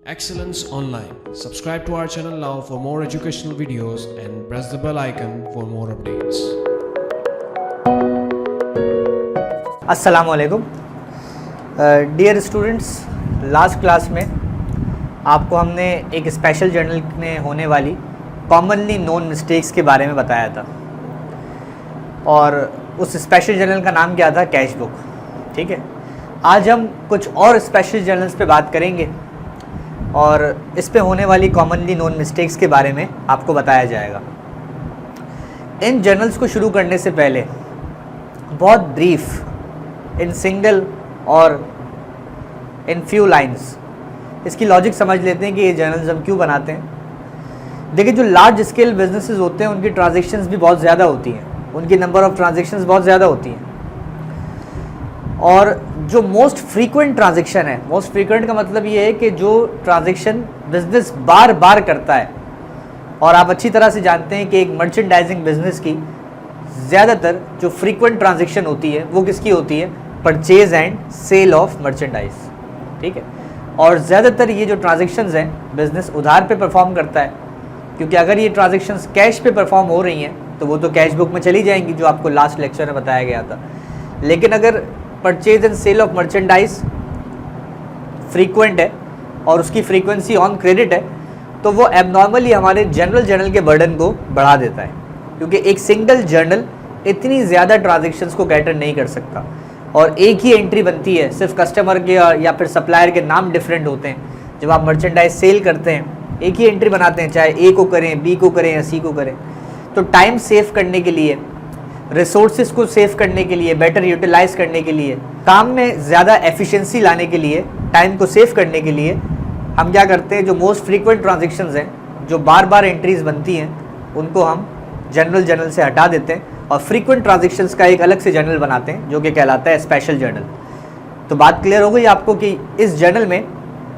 Excellence Online. Subscribe to our channel now for more educational videos and press the bell icon for more updates. अस्सलाम वालेकुम dear students, last class में आपको हमने एक special journal में होने वाली कॉमनली नोन मिस्टेक्स के बारे में बताया था और उस स्पेशल जर्नल का नाम क्या था? Cash book. ठीक है, आज हम कुछ और स्पेशल जर्नल्स पे बात करेंगे और इस पे होने वाली कॉमनली नोन मिस्टेक्स के बारे में आपको बताया जाएगा। इन जर्नल्स को शुरू करने से पहले बहुत ब्रीफ इन सिंगल और इन फ्यू लाइंस इसकी लॉजिक समझ लेते हैं कि ये जर्नल्स हम क्यों बनाते हैं। देखिए, जो लार्ज स्केल बिजनेसेस होते हैं उनकी ट्रांजैक्शंस भी बहुत ज़्यादा होती हैं, उनकी नंबर ऑफ़ ट्रांजैक्शंस बहुत ज़्यादा होती हैं और जो मोस्ट फ्रीक्वेंट ट्रांजैक्शन है, मोस्ट फ्रीक्वेंट का मतलब ये है कि जो ट्रांजैक्शन बिजनेस बार बार करता है, और आप अच्छी तरह से जानते हैं कि एक मर्चेंडाइजिंग बिजनेस की ज़्यादातर जो फ्रीक्वेंट ट्रांजैक्शन होती है वो किसकी होती है? Purchase and sale of merchandise. ठीक है, और ज़्यादातर ये जो ट्रांजैक्शंस हैं बिजनेस उधार पे परफॉर्म करता है, क्योंकि अगर ये ट्रांजैक्शंस कैश पे परफॉर्म हो रही हैं तो वो तो कैश बुक में चली जाएंगी, जो आपको लास्ट लेक्चर में बताया गया था। लेकिन अगर purchase and sale of merchandise frequent है और उसकी फ्रीक्वेंसी ऑन क्रेडिट है तो वो एबनॉर्मली हमारे जनरल जर्नल के बर्डन को बढ़ा देता है, क्योंकि एक सिंगल जर्नल इतनी ज़्यादा ट्रांजैक्शंस को कैटर नहीं कर सकता और एक ही एंट्री बनती है। सिर्फ कस्टमर के या फिर सप्लायर के नाम डिफरेंट होते हैं। जब आप मर्चेंडाइज सेल करते हैं एक ही एंट्री बनाते हैं, चाहे ए को करें, बी को करें या सी को करें। तो टाइम सेव करने के लिए, रिसोर्सेज को सेव करने के लिए, बेटर यूटिलाइज करने के लिए, काम में ज़्यादा एफिशिएंसी लाने के लिए, टाइम को सेव करने के लिए हम क्या करते हैं? जो मोस्ट फ्रीक्वेंट ट्रांजैक्शंस हैं, जो बार बार एंट्रीज बनती हैं, उनको हम जनरल जर्नल से हटा देते हैं और फ्रीक्वेंट ट्रांजैक्शंस का एक अलग से जर्नल बनाते हैं जो कि कहलाता है स्पेशल जर्नल। तो बात क्लियर हो गई आपको कि इस जर्नल में,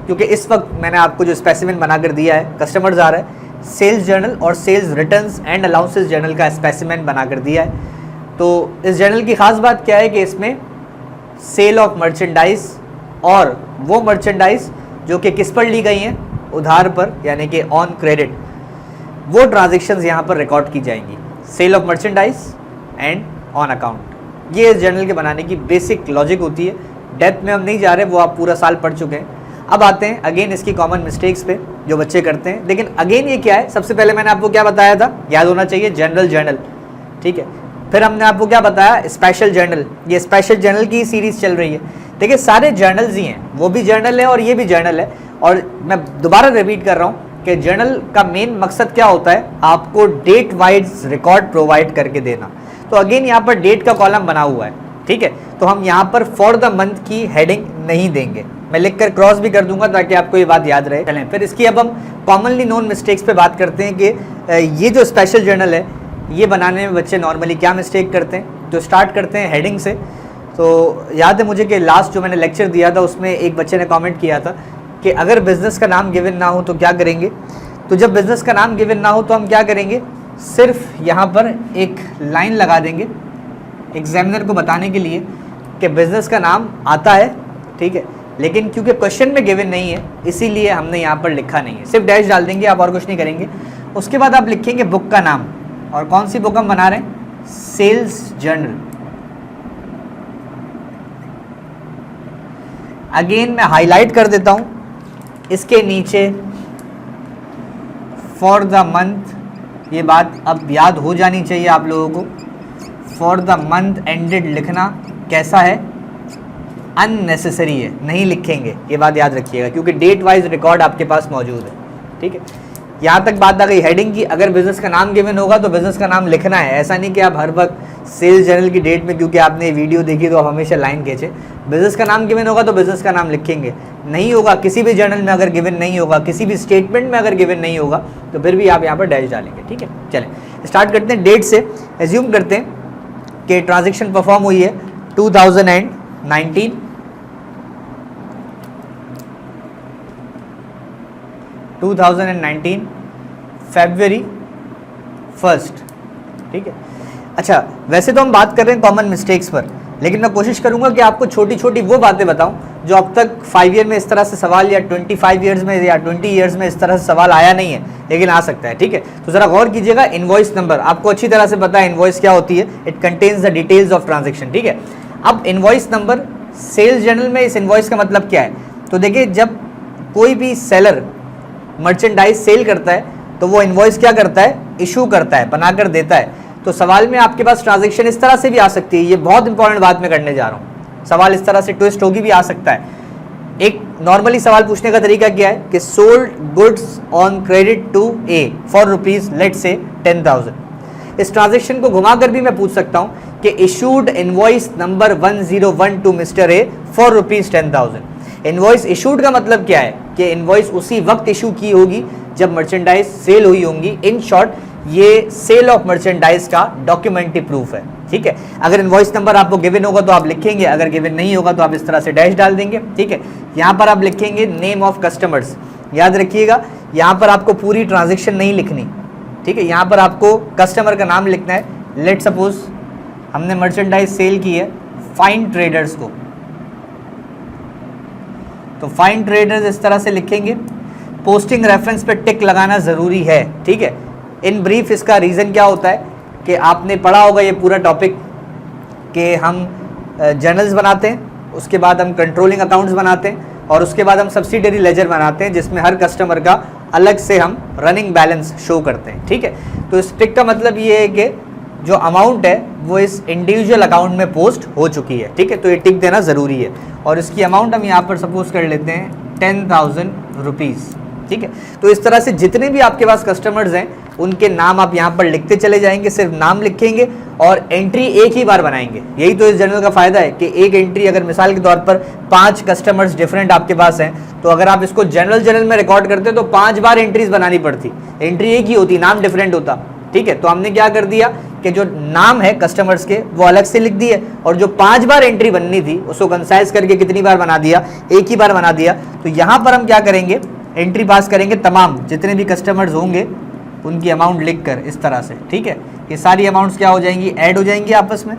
क्योंकि इस वक्त मैंने आपको जो स्पेसिमेन बनाकर दिया है, कस्टमर्स आ रहा है, सेल्स जर्नल और sales returns and allowances journal का स्पेसिमेन बनाकर दिया है। तो इस जर्नल की ख़ास बात क्या है कि इसमें सेल ऑफ मर्चेंडाइज और वो मर्चेंडाइज जो कि किस पर ली गई हैं? उधार पर, यानी कि ऑन क्रेडिट, वो ट्रांजैक्शंस यहाँ पर रिकॉर्ड की जाएंगी। Sale of merchandise and on account, ये इस जर्नल के बनाने की बेसिक लॉजिक होती है। डेप्थ में हम नहीं जा रहे, वो आप पूरा साल पढ़ चुके हैं। अब आते हैं अगेन इसकी कॉमन मिस्टेक्स पे जो बच्चे करते हैं। लेकिन अगेन ये क्या है? सबसे पहले मैंने आपको क्या बताया था? याद होना चाहिए, जनरल जर्नल। ठीक है, फिर हमने आपको क्या बताया? Special journal. ये स्पेशल जर्नल की सीरीज़ चल रही है। देखिए, सारे जर्नल्स ही हैं, वो भी जर्नल है और ये भी जर्नल है। और मैं दोबारा रिपीट कर रहा हूँ कि जर्नल का मेन मकसद क्या होता है? आपको डेट वाइज रिकॉर्ड प्रोवाइड करके देना। तो अगेन यहाँ पर डेट का कॉलम बना हुआ है। ठीक है, तो हम यहाँ पर फॉर द मंथ की हेडिंग नहीं देंगे, मैं लिख कर क्रॉस भी कर दूंगा ताकि आपको ये बात याद रहे। चलें फिर इसकी अब हम कॉमनली नोन मिस्टेक्स पे बात करते हैं कि ये जो स्पेशल जर्नल है ये बनाने में बच्चे नॉर्मली क्या मिस्टेक करते हैं। तो स्टार्ट करते हैं हेडिंग से। तो याद है मुझे कि लास्ट जो मैंने लेक्चर दिया था उसमें एक बच्चे ने कमेंट किया था कि अगर बिज़नेस का नाम गिवन ना हो तो क्या करेंगे। तो जब बिज़नेस का नाम गिवन ना हो तो हम क्या करेंगे? सिर्फ यहाँ पर एक लाइन लगा देंगे एग्जामिनर को बताने के लिए कि बिज़नेस का नाम आता है। ठीक है, लेकिन क्योंकि क्वेश्चन में गिवन नहीं है इसीलिए हमने यहाँ पर लिखा नहीं है, सिर्फ डैश डाल देंगे, आप और कुछ नहीं करेंगे। उसके बाद आप लिखेंगे बुक का नाम, और कौन सी बुक हम बना रहे हैं? Sales journal. अगेन मैं हाईलाइट कर देता हूं इसके नीचे फॉर द मंथ, ये बात अब याद हो जानी चाहिए आप लोगों को। फॉर द मंथ एंडेड लिखना कैसा है? अननेसेसरी है, नहीं लिखेंगे, ये बात याद रखिएगा, क्योंकि डेट वाइज रिकॉर्ड आपके पास मौजूद है। ठीक है, यहाँ तक बात आ गई हेडिंग की। अगर बिज़नेस का नाम गिवन होगा तो बिज़नेस का नाम लिखना है। ऐसा नहीं कि आप हर वक्त सेल्स जर्नल की डेट में, क्योंकि आपने वीडियो देखी तो आप हमेशा लाइन खींचे। बिज़नेस का नाम गिवन होगा तो बिज़नेस का नाम लिखेंगे। नहीं होगा, किसी भी जर्नल में अगर गिवन नहीं होगा, किसी भी स्टेटमेंट में अगर गिवन नहीं होगा तो फिर भी आप यहाँ पर डैश डालेंगे। ठीक है, चलें स्टार्ट करते हैं डेट से। एज्यूम करते हैं कि ट्रांजेक्शन परफॉर्म हुई है 2019 February 1st। ठीक है, अच्छा वैसे तो हम बात कर रहे हैं कॉमन मिस्टेक्स पर, लेकिन मैं कोशिश करूंगा कि आपको छोटी छोटी वो बातें बताऊं जो अब तक 5 ईयर में इस तरह से सवाल या 25 ईयर्स में या 20 ईयर्स में इस तरह से सवाल आया नहीं है, लेकिन आ सकता है। ठीक है, तो जरा गौर कीजिएगा, इनवॉइस नंबर आपको अच्छी तरह से पता है इनवॉइस क्या होती है, it contains the details of transaction. ठीक है, अब इनवॉइस नंबर सेल्स जर्नल में इस इनवॉइस का मतलब क्या है, तो देखिए जब कोई भी सेलर मर्चेंडाइज सेल करता है तो वो इनवॉइस क्या करता है, इशू करता है, बनाकर देता है। तो सवाल में आपके पास ट्रांजैक्शन इस तरह से भी आ सकती है, ये बहुत इंपॉर्टेंट बात मैं करने जा रहा हूँ, सवाल इस तरह से ट्विस्ट होगी भी आ सकता है। एक नॉर्मली सवाल पूछने का तरीका क्या है कि sold goods on credit to A for rupees let's say 10,000। इस ट्रांजैक्शन को घुमाकर भी मैं पूछ सकता हूँ कि issued invoice number 1012 to mister A for rupees 10,000। Invoice issued का मतलब क्या है कि इनवॉइस उसी वक्त इशू की होगी जब मर्चेंडाइज सेल हुई होंगी। इन शॉर्ट ये सेल ऑफ मर्चेंडाइज का डॉक्यूमेंट्री प्रूफ है। ठीक है, अगर इनवॉइस नंबर आपको गिवन होगा तो आप लिखेंगे, अगर गिवन नहीं होगा तो आप इस तरह से डैश डाल देंगे। ठीक है, यहाँ पर आप लिखेंगे नेम ऑफ कस्टमर्स, याद रखिएगा यहाँ पर आपको पूरी ट्रांजेक्शन नहीं लिखनी। ठीक है, यहाँ पर आपको कस्टमर का नाम लिखना है। लेट सपोज हमने मर्चेंडाइज सेल की है फाइन ट्रेडर्स को, तो फाइन ट्रेडर्स इस तरह से लिखेंगे। पोस्टिंग रेफरेंस पे टिक लगाना ज़रूरी है। ठीक है, इन ब्रीफ इसका रीज़न क्या होता है कि आपने पढ़ा होगा ये पूरा टॉपिक कि हम जर्नल्स बनाते हैं, उसके बाद हम कंट्रोलिंग अकाउंट्स बनाते हैं और उसके बाद हम सब्सिडियरी लेजर बनाते हैं जिसमें हर कस्टमर का अलग से हम रनिंग बैलेंस शो करते हैं। ठीक है, तो इस टिक का मतलब ये है कि जो अमाउंट है वो इस इंडिविजुअल अकाउंट में पोस्ट हो चुकी है। ठीक है, तो ये टिक देना ज़रूरी है और इसकी अमाउंट हम यहाँ पर सपोज कर लेते हैं 10,000 रुपीज़। ठीक है, तो इस तरह से जितने भी आपके पास कस्टमर्स हैं उनके नाम आप यहाँ पर लिखते चले जाएंगे, सिर्फ नाम लिखेंगे और एंट्री एक ही बार बनाएंगे। यही तो इस जर्नल का फ़ायदा है कि एक एंट्री, अगर मिसाल के तौर पर 5 कस्टमर्स डिफरेंट आपके पास हैं तो अगर आप इसको जर्नल में रिकॉर्ड करते तो 5 बार एंट्रीज बनानी पड़ती, एंट्री एक ही होती, नाम डिफरेंट होता। ठीक है, तो हमने क्या कर दिया कि जो नाम है कस्टमर्स के वो अलग से लिख दिए और जो 5 बार एंट्री बननी थी उसको कंसाइज करके कितनी बार बना दिया, एक ही बार बना दिया। तो यहाँ पर हम क्या करेंगे, एंट्री पास करेंगे तमाम जितने भी कस्टमर्स होंगे उनकी अमाउंट लिखकर इस तरह से। ठीक है, ये सारी अमाउंट्स क्या हो जाएंगी, ऐड हो जाएंगी आपस में।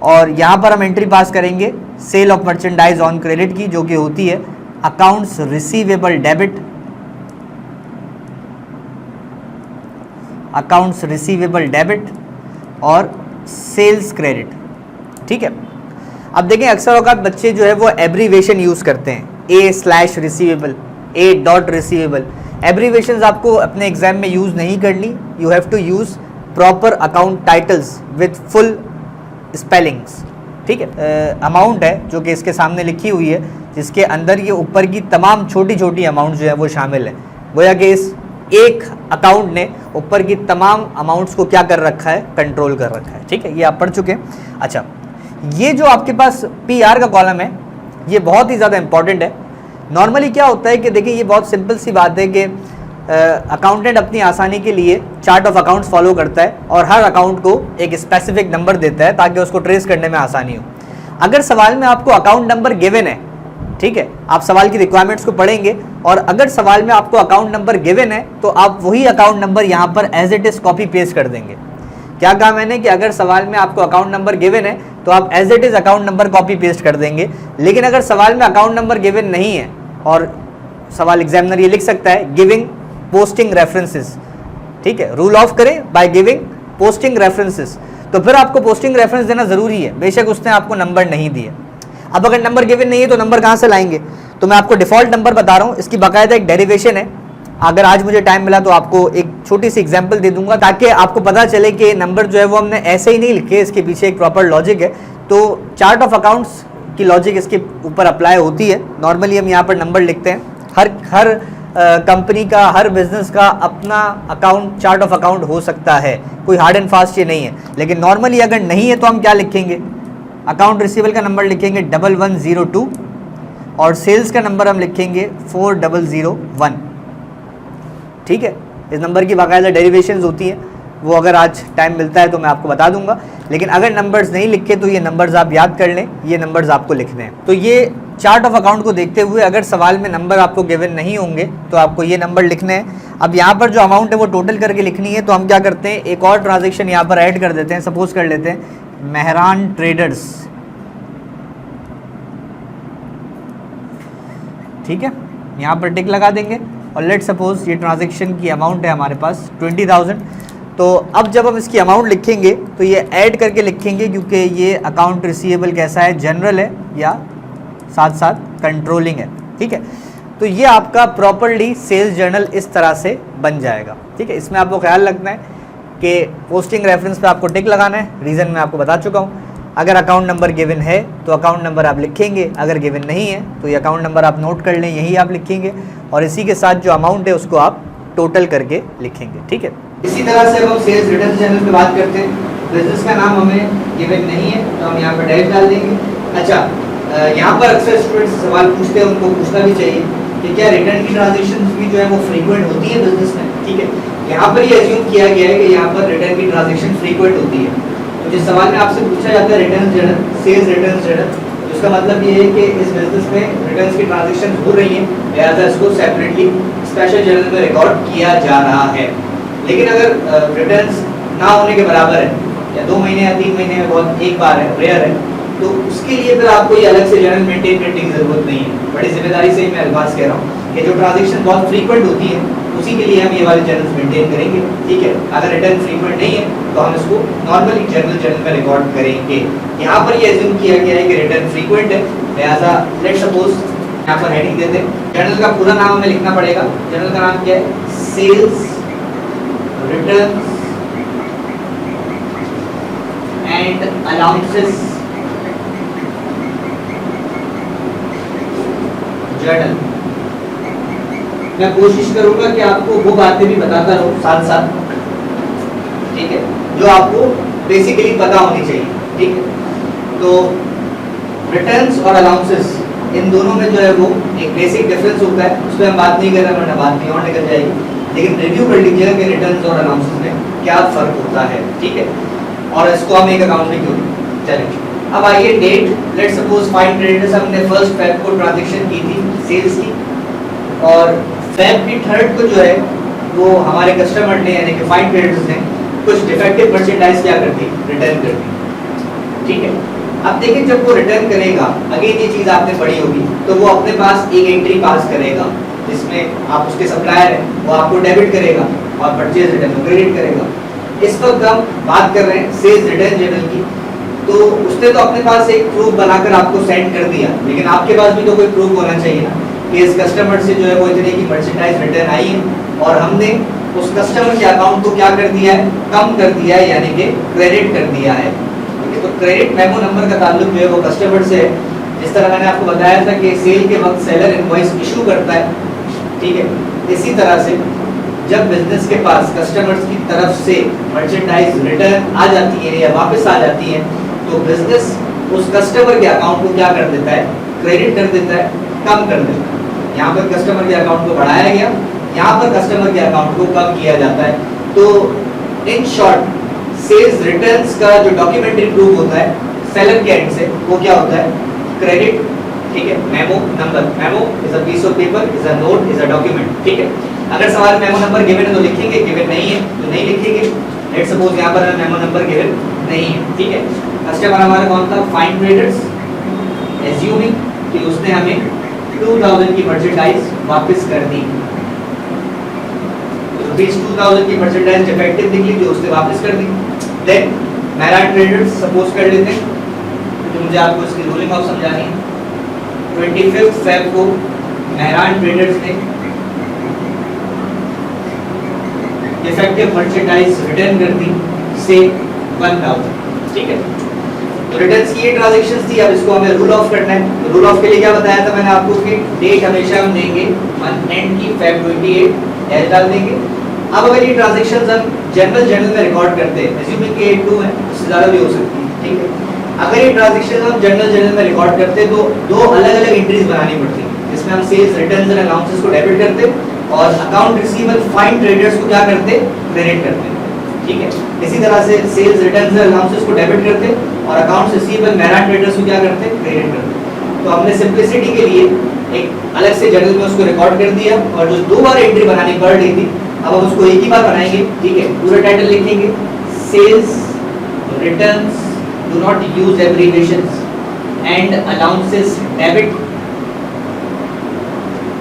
और यहाँ पर हम एंट्री पास करेंगे sale of merchandise on credit की, जो कि होती है accounts receivable debit, accounts receivable debit और सेल्स क्रेडिट। ठीक है, अब देखें अक्सर औकात बच्चे जो है वो एब्रीवेशन यूज़ करते हैं, A/रिसीवेबल, A.रिसीवेबल। एब्रीवेशंस आपको अपने एग्जाम में यूज़ नहीं करनी, you have to use proper account titles with full spellings. ठीक है, अमाउंट है जो कि इसके सामने लिखी हुई है जिसके अंदर ये ऊपर की तमाम छोटी छोटी अमाउंट जो है वो शामिल है। गोया कि इस एक अकाउंट ने ऊपर की तमाम अमाउंट्स को क्या कर रखा है, कंट्रोल कर रखा है। ठीक है, ये आप पढ़ चुके हैं। अच्छा, ये जो आपके पास PR का कॉलम है ये बहुत ही ज़्यादा इंपॉर्टेंट है। नॉर्मली क्या होता है कि देखिए ये बहुत सिंपल सी बात है कि अकाउंटेंट अपनी आसानी के लिए चार्ट ऑफ अकाउंट्स फॉलो करता है और हर अकाउंट को एक स्पेसिफिक नंबर देता है ताकि उसको ट्रेस करने में आसानी हो। अगर सवाल में आपको अकाउंट नंबर गिवन है, ठीक है, आप सवाल की रिक्वायरमेंट्स को पढ़ेंगे और अगर सवाल में आपको अकाउंट नंबर गिवन है तो आप वही अकाउंट नंबर यहाँ पर as it is copy paste कर देंगे। क्या कहा मैंने कि अगर सवाल में आपको अकाउंट नंबर गिवन है तो आप as it is account number copy paste कर देंगे। लेकिन अगर सवाल में अकाउंट नंबर गिवन नहीं है और सवाल एग्जामिनर ये लिख सकता है गिविंग पोस्टिंग रेफरेंसेस, ठीक है, रूल ऑफ करें बाय गिविंग पोस्टिंग रेफरेंसेस, तो फिर आपको पोस्टिंग रेफरेंस देना ज़रूरी है, बेशक उसने आपको नंबर नहीं दिए। अब अगर नंबर गिवन नहीं है तो नंबर कहाँ से लाएंगे, तो मैं आपको डिफ़ॉल्ट नंबर बता रहा हूँ, इसकी बाकायदा एक डेरिवेशन है। अगर आज मुझे टाइम मिला तो आपको एक छोटी सी एग्जांपल दे दूंगा ताकि आपको पता चले कि नंबर जो है वो हमने ऐसे ही नहीं लिखे, इसके पीछे एक प्रॉपर लॉजिक है। तो चार्ट ऑफ अकाउंट्स की लॉजिक इसके ऊपर अप्लाई होती है। नॉर्मली हम यहाँ पर नंबर लिखते हैं, हर कंपनी का, हर बिजनेस का अपना अकाउंट, चार्ट ऑफ अकाउंट हो सकता है, कोई हार्ड एंड फास्ट ये नहीं है। लेकिन नॉर्मली अगर नहीं है तो हम क्या लिखेंगे, अकाउंट रिसीवेबल का नंबर लिखेंगे 1102 और सेल्स का नंबर हम लिखेंगे 4001। ठीक है, इस नंबर की बाकायदा डेरिवेशंस होती हैं, वो अगर आज टाइम मिलता है तो मैं आपको बता दूंगा। लेकिन अगर नंबर्स नहीं लिखे तो ये नंबर्स आप याद कर लें, ये नंबर्स आपको लिखने हैं। तो ये चार्ट ऑफ अकाउंट को देखते हुए अगर सवाल में नंबर आपको गिवन नहीं होंगे तो आपको ये नंबर लिखने हैं। अब यहाँ पर जो अमाउंट है वो टोटल करके लिखनी है, तो हम क्या करते हैं, एक और ट्रांजेक्शन यहाँ पर ऐड कर देते हैं। सपोज कर लेते हैं मेहरान ट्रेडर्स ठीक है, यहाँ पर टिक लगा देंगे और लेट सपोज ये ट्रांजेक्शन की अमाउंट है हमारे पास 20,000। तो अब जब हम इसकी अमाउंट लिखेंगे तो ये ऐड करके लिखेंगे, क्योंकि ये अकाउंट रिसीवेबल कैसा है, जनरल है या साथ साथ कंट्रोलिंग है। ठीक है, तो ये आपका प्रॉपरली सेल्स जर्नल इस तरह से बन जाएगा। ठीक है, इसमें आपको ख्याल रखना है कि पोस्टिंग रेफरेंस पे आपको टिक लगाना है, रीज़न मैं आपको बता चुका हूँ। अगर अकाउंट नंबर गिवन है तो अकाउंट नंबर आप लिखेंगे, अगर गिवन नहीं है तो ये अकाउंट नंबर आप नोट कर लें, यही आप लिखेंगे और इसी के साथ जो अमाउंट है उसको आप टोटल करके लिखेंगे। ठीक है, इसी तरह से अब हम सेल्स रिटर्न जर्नल पे बात करते हैं। बिजनेस का नाम हमें गिवन नहीं है तो हम यहाँ पर डैश डाल देंगे। अच्छा, यहाँ पर अक्सर स्टूडेंट्स सवाल पूछते हैं, उनको पूछना भी चाहिए कि क्या रिटर्न की ट्रांजेक्शन भी जो है वो फ्रीक्वेंट होती है बिजनेस में। ठीक है, यहाँ पर ये अज्यूम किया गया है कि यहाँ पर रिटर्न की ट्रांजेक्शन फ्रीक्वेंट होती है। तो जिस सवाल में आपसे पूछा जाता है return journal, sales return journal, तो इसका मतलब ये है कि इस बिजनेस में रिटर्न्स की ट्रांजेक्शन हो रही है, लिहाजा इसको सेपरेटली स्पेशल जर्नल में रिकॉर्ड किया जा रहा है। लेकिन अगर रिटर्न्स ना होने के बराबर है या 2 महीने या 3 महीने में बहुत एक बार है, रेयर है, तो उसके लिए फिर आपको ये अलग से जर्नल मेंटेन करने की जरूरत नहीं है। बड़ी जिम्मेदारी से मैं अल्फाज कह रहा हूँ कि जो ट्रांजेक्शन बहुत फ्रीक्वेंट होती है उसी के लिए हम ये वाले जर्नल्स मेंटेन करेंगे। ठीक है, अगर रिटर्न फ्रीक्वेंट नहीं है तो हम इसको नॉर्मली जर्नल में रिकॉर्ड करेंगे। यहाँ पर ये अज्यूम किया गया है कि रिटर्न फ्रीक्वेंट है, लिहाजा लेट सपोज यहाँ पर हेडिंग देते हैं। जर्नल का पूरा नाम हमें लिखना पड़ेगा। जर्नल का नाम क्या है? Sales return and allowances journal. मैं कोशिश करूंगा कि आपको वो बातें भी बताता रहूं साथ साथ, ठीक है, जो आपको बेसिकली पता होनी चाहिए। ठीक है, तो रिटर्न्स और अलाउंसेस इन दोनों में जो है वो एक बेसिक डिफरेंस होता है, उस पर हम बात नहीं कर रहे, वरना बात नहीं और निकल जाएगी। लेकिन रिव्यू कर लीजिएगा कि रिटर्न्स और अलाउंसेस में क्या फर्क होता है। ठीक है, और इसको हम एक अकाउंट में क्यों। चलिए अब आइए date. Let suppose fine creditors हमने 1 फेब को ट्रांजेक्शन की थी सेल्स की, और फेब की 3 को जो है वो हमारे कस्टमर ने यानी कि फाइन क्रेडिटर्स ने कुछ डिफेक्टिव मर्चेंडाइज क्या कर दी, रिटर्न कर दी। ठीक है, अब देखिए जब वो रिटर्न करेगा, अगेन ये चीज़ आपने पढ़ी होगी, तो वो अपने पास एक एंट्री पास करेगा जिसमें आप उसके सप्लायर हैं, वो आपको डेबिट करेगा और परचेज रिटर्न को क्रेडिट करेगा। इस वक्त हम बात कर रहे हैं सेल्स रिटर्न जर्नल की, तो उसने तो अपने पास एक प्रूफ बनाकर आपको सेंड कर दिया, लेकिन आपके पास भी तो कोई प्रूफ होना चाहिए ना कि इस कस्टमर से जो है वो इतने की मर्चेंडाइज रिटर्न आई है और हमने उस कस्टमर के अकाउंट को क्या कर दिया है, कम कर दिया है, यानी कि क्रेडिट कर दिया है। तो क्रेडिट मेमो नंबर का ताल्लुक जो है वो कस्टमर से है। जिस तरह मैंने आपको बताया था कि सेल के वक्त सेलर इनवॉइस इशू करता है, ठीक है, इसी तरह से जब बिजनेस के पास कस्टमर्स की तरफ से मर्चेंडाइज रिटर्न आ जाती है या वापस आ जाती है, तो बिजनेस उस कस्टमर के अकाउंट को क्या कर देता है, क्रेडिट कर देता है, कम कर देता है। यहाँ पर कस्टमर के अकाउंट को बढ़ाया गया, यहाँ पर कस्टमर के अकाउंट को कम किया जाता है। तो इन शॉर्ट सेल्स रिटर्न्स का जो डॉक्यूमेंट्री प्रूफ होता है सेलर के एंड से, वो क्या होता है, क्रेडिट। ठीक है, memo number, memo is a piece of paper, is a note, is a document. ठीक है, अगर सवाल मेमो नंबर गिवन है तो लिखेंगे, गिवन नहीं है तो नहीं लिखेंगे। लेट सपोज यहाँ पर मेमो नंबर गिवन नहीं है। ठीक है, कस्टमर हमारा कौन था, फाइन ट्रेडर्स, एज्यूमिंग कि उसने हमें 2000 की मर्चेंडाइज वापस कर दी, रुपीज 2000 की मर्चेंडाइज डिफेक्टिव निकली जो उसने वापस कर दी। देन मेरा ट्रेडर्स सपोज कर लेते हैं, तो मुझे आपको इसकी रूलिंग ऑफ समझानी है। 25 फेब को मेहरान ट्रेडर्स ने डिफेक्टिव मर्चेंडाइज रिटर्न कर दी से 1000। ठीक है, तो रिटर्न्स की ये ट्रांजैक्शंस थी। अब इसको हमें रूल ऑफ करना है। रूल ऑफ के लिए क्या बताया था मैंने आपको कि डेट हमेशा हम देंगे मंथ एंड की, फेब 28 ऐड डाल देंगे। अब अगर ये ट्रांजैक्शंस हम जर्नल में रिकॉर्ड करते हैं, एज्यूमिंग कि 2 है, उससे ज़्यादा भी हो सकती है। ठीक है, अगर ये ट्रांजैक्शंस हम जर्नल में रिकॉर्ड करते हैं तो 2 अलग अलग एंट्रीज बनानी पड़ती है, जिसमें हम सेल्स रिटर्न्स एंड अलाउंसेस को डेबिट करते और अकाउंट रिसीवेबल फाइन ट्रेडर्स को क्या करते, क्रेडिट करते। ठीक है, इसी तरह से सेल्स रिटर्न्स एंड अलाउंसेस को डेबिट करते और अकाउंट रिसीवेबल मेरा ट्रेडर्स को क्या करते, क्रेडिट करते। तो हमने सिंप्लिसिटी के लिए एक अलग से जर्नल में उसको रिकॉर्ड कर दिया, और जो 2 बार एंट्री बनानी पड़ रही थी अब हम उसको एक ही बार बनाएंगे। ठीक है, पूरा टाइटल लिखेंगे, sales returns do not use abbreviations and allowances debit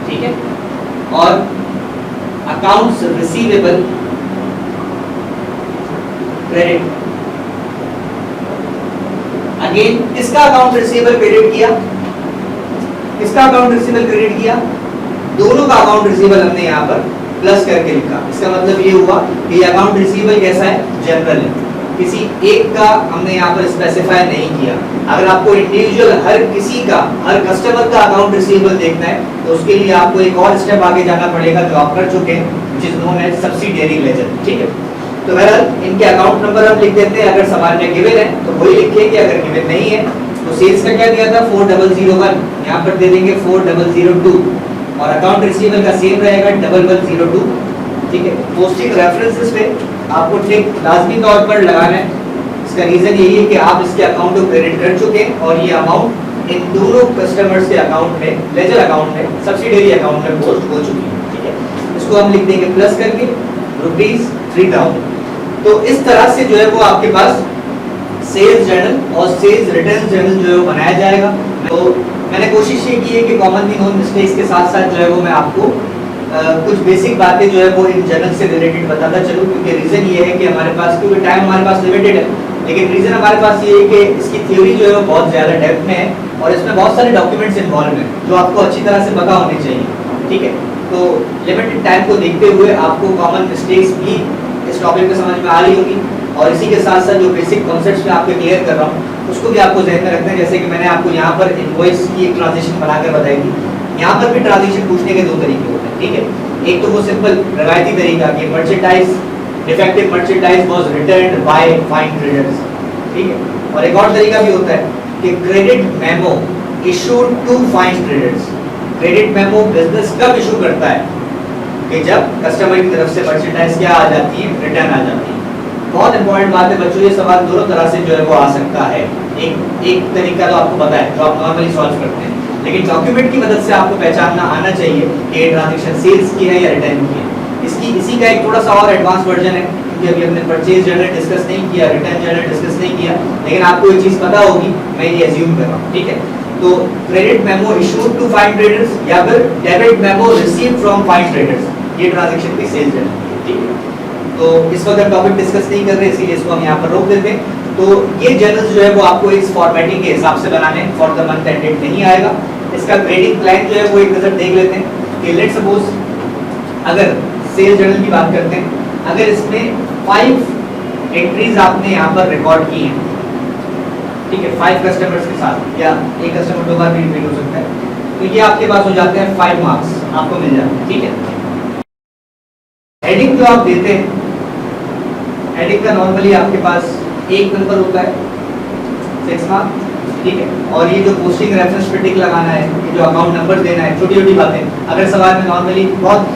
ठीक है। और अकाउंट्स रिसीवेबल क्रेडिट, अगेन किसका अकाउंट रिसीवेबल क्रेडिट किया, किसका अकाउंट रिसीवेबल क्रेडिट किया, दोनों का अकाउंट रिसीवेबल हमने यहाँ पर प्लस करके लिखा। इसका मतलब ये हुआ कि अकाउंट रिसीवेबल कैसा है, जनरल है, किसी एक का हमने यहाँ पर स्पेसिफाई नहीं किया। अगर आपको इंडिविजुअल हर किसी का, हर कस्टमर का अकाउंट रिसीवेबल देखना है तो उसके लिए आपको एक और स्टेप आगे जाना पड़ेगा जो आप कर चुके हैं, which is known as subsidiary ledger. ठीक है, तो बहरहाल इनके अकाउंट नंबर हम लिख देते हैं, अगर सवाल में गिवन है तो वही लिखेंगे, अगर गिवन नहीं है तो सेल्स का क्या दिया था 4001, यहाँ पर दे देंगे 4002, और अकाउंट रिसीवेबल का सेम रहेगा 1102। ठीक है, पोस्टिंग रेफरेंसेस पे आपको टिक लाजमी तौर पर लगाना है। इसका रीजन यही है कि आप इसके अकाउंट को क्रेडिट कर चुके हैं और ये अमाउंट इन दोनों कस्टमर्स के अकाउंट में, लेजर अकाउंट में, सब्सिडियरी अकाउंट में पोस्ट हो चुकी है। ठीक है, इसको हम लिख देंगे प्लस करके ₹3000। तो इस तरह से जो है वो आपके पास सेल्स जर्नल और सेल्स रिटर्न जर्नल जो है वो बनाया जाएगा। तो मैंने कोशिश ये की है कि कॉमनली नोन मिस्टेक्स के साथ साथ जो है वो मैं आपको कुछ बेसिक बातें जो है वो इन जर्नल से रिलेटेड बताता चलूँ, क्योंकि रीज़न ये है कि हमारे पास, क्योंकि टाइम हमारे पास लिमिटेड है, लेकिन रीज़न हमारे पास ये है कि इसकी थ्योरी जो है वो बहुत ज़्यादा डेप्थ में है और इसमें बहुत सारे डॉक्यूमेंट्स इन्वॉल्व हैं जो आपको अच्छी तरह से पता होने चाहिए। ठीक है, तो लिमिटेड टाइम को देखते हुए आपको कॉमन मिस्टेक्स भी इस टॉपिक में समझ में आ रही होगी, और इसी के साथ साथ जो बेसिक कॉन्सेप्ट्स मैं आपको क्लियर कर रहा हूँ उसको भी आपको ध्यान में रखना है। जैसे कि मैंने आपको यहाँ पर इनवॉइस की एक ट्रांजेक्शन बनाकर बताई थी, यहाँ पर भी ट्रांजेक्शन पूछने के दो तरीके होते हैं। ठीक है, एक तो वो सिंपल रवायती तरीका कि merchandise, defective merchandise was returned by fine traders. ठीक है, और एक और तरीका भी होता है कि credit memo issued to fine traders. Credit memo business कब इशू करता है, कि जब कस्टमर की तरफ से मर्चेंडाइज क्या आ जाती है, रिटर्न आ जाती है। बहुत इंपॉर्टेंट बात है बच्चों, ये सवाल दोनों तरह से जो है वो आ सकता है। एक तरीका तो आपको पता है जो आप नॉर्मली सॉल्व करते हैं, लेकिन डॉक्यूमेंट की मदद से आपको पहचानना आना चाहिए कि ये ट्रांजैक्शन सेल्स की है या रिटर्न की है। इसी का एक थोड़ा सा और एडवांस वर्जन है, क्योंकि अभी हमने परचेज जर्नल डिस्कस नहीं किया, रिटर्न जर्नल डिस्कस नहीं किया, लेकिन आपको ये चीज़ पता होगी, मैं ये एज्यूम कर रहा हूँ। ठीक है, तो credit memo issued to fine traders या फिर debit memo received from fine traders, ये ट्रांजैक्शन की सेल्स जर्नल। ठीक है, तो इस वक्त हम टॉपिक डिस्कस नहीं कर रहे, इसीलिए इसको हम यहाँ पर रोक देते हैं। तो ये जर्नल्स जो है वो आपको इस फॉर्मेटिंग के हिसाब से बनाने हैं, फॉर द मंथ एंडेड नहीं आएगा। इसका ग्रेडिंग प्लान जो है वो एक नज़र देख लेते हैं कि लेट्स सपोज अगर सेल्स जर्नल की बात करते हैं, अगर इसमें 5 एंट्रीज आपने यहाँ पर रिकॉर्ड की हैं, ठीक है, 5 कस्टमर्स के साथ, या एक कस्टमर 2 बार भी रिपीट हो सकता है, तो ये आपके पास हो जाते हैं 5 मार्क्स आपको मिल जाते हैं। ठीक है, हेडिंग जो आप देते हैं, हेडिंग का नॉर्मली आपके पास 1 नंबर होता है, 6 मार्क्स। ठीक है, और ये जो पोस्टिंग रेफरेंस पे टिक लगाना है, ये जो अकाउंट नंबर देना है, छोटी छोटी बातें। अगर सवाल में नॉर्मली बहुत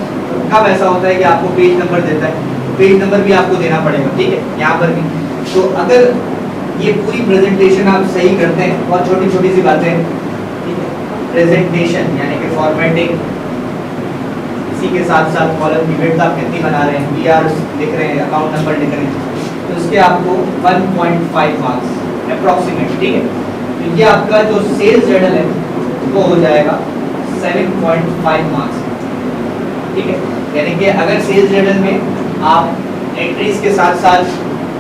कम ऐसा होता है कि आपको पेज नंबर देता है, तो पेज नंबर भी आपको देना पड़ेगा। ठीक है, यहाँ पर भी। तो अगर ये पूरी प्रेजेंटेशन आप सही करते हैं, बहुत छोटी छोटी सी बातें, ठीक है, प्रेजेंटेशन यानी कि फॉर्मेटिंग, इसी के साथ साथ कॉलम की विड्थ आप कितनी बना रहे हैं, BR लिख रहे हैं, अकाउंट नंबर लिख रहे हैं, तो इसके आपको 1.5 मार्क्स अप्रॉक्सीमेट। ठीक है, तो ये आपका जो सेल्स जर्नल है वो हो जाएगा 7.5 मार्क्स। ठीक है, यानी कि अगर सेल्स जर्नल में आप एंट्रीज के साथ साथ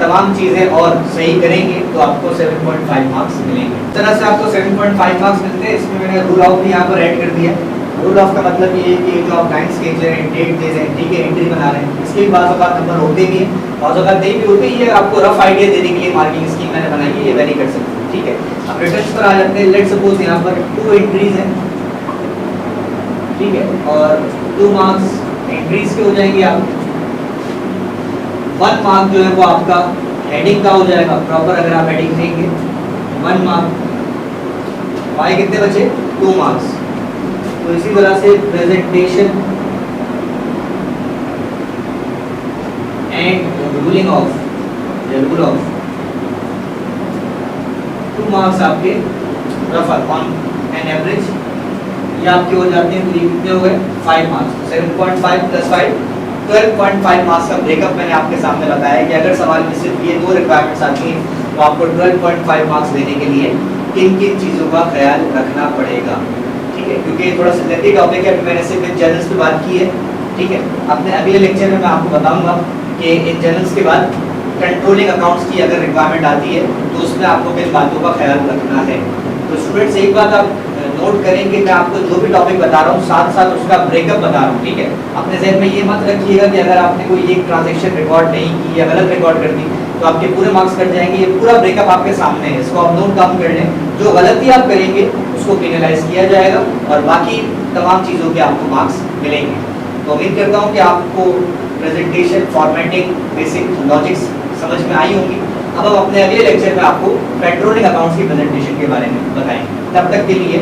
तमाम चीज़ें और सही करेंगे तो आपको 7.5 मार्क्स मिलेंगे। इस तरह से आपको 7.5 मार्क्स मिलते हैं। इसमें मैंने रूल ऑफ भी यहाँ पर ऐड कर दिया। रूल ऑफ का मतलब ये है कि जो आप लाइन्स खींच रहे हैं, डेट दे रहे हैं, ठीक है, एंट्री बना रहे हैं, इसके भी बाज़ औक़ात नंबर होते भी हैं, बाज़ औक़ात नहीं भी होते। ये आपको रफ आइडिया देने के लिए मार्किंग स्कीम मैंने बनाई है, ये वेरी कर सकते हैं। ठीक है, अब रिटर्न्स पर आ जाते हैं। लेट्स सपोज यहाँ पर 2 एंट्रीज हैं, ठीक है, और 2 मार्क्स एंट्रीज के हो जाएंगे। आप 1 मार्क जो है वो आपका हेडिंग का हो जाएगा प्रॉपर, अगर आप हेडिंग देंगे 1 मार्क। वाई कितने बचे? 2 मार्क्स। तो इसी तरह से presentation and ruling of, rule of 2 marks आपके रफर ऑन एन एवरेज, ये आपके हो जाते हैं। तो ये कितने हो गए? 5 मार्क्स। 7.5 + 5 12.5 मार्क्स का ब्रेकअप मैंने आपके सामने बताया कि अगर सवाल में सिर्फ ये 2 रिक्वायरमेंट्स आती हैं तो आपको 12.5 मार्क्स देने के लिए किन किन चीज़ों का ख्याल रखना पड़ेगा। ठीक है, है, क्योंकि ये थोड़ा सा लेंथी टॉपिक है, मैंने सिर्फ इन जर्नल्स पे बात की है, ठीक है। अपने अगले लेक्चर में मैं आपको बताऊंगा कि इन जर्नल्स के बाद कंट्रोलिंग अकाउंट्स की अगर रिक्वायरमेंट आती है तो उसमें आपको किन बातों का ख्याल रखना है। तो स्टूडेंट्स एक बात आप नोट करेंगे, मैं आपको जो भी टॉपिक बता रहा हूँ साथ साथ उसका ब्रेकअप बता रहा हूँ, ठीक है। अपने जहन में ये मत रखिएगा कि अगर आपने कोई एक ट्रांजेक्शन रिकॉर्ड नहीं की या गलत रिकॉर्ड कर दी तो आपके पूरे मार्क्स कट जाएंगे। ये पूरा ब्रेकअप आपके सामने है, इसको आप नोट डाउन कर लें। जो गलती आप करेंगे उसको पेनलाइज किया जाएगा और बाकी तमाम चीज़ों के आपको मार्क्स मिलेंगे। तो उम्मीद करता हूँ कि आपको प्रेजेंटेशन, फॉर्मेटिंग, बेसिक लॉजिक्स समझ में आई होंगी। अब हम अपने अगले लेक्चर में आपको कंट्रोलिंग अकाउंट्स की प्रेजेंटेशन के बारे में बताएंगे। तब तक के लिए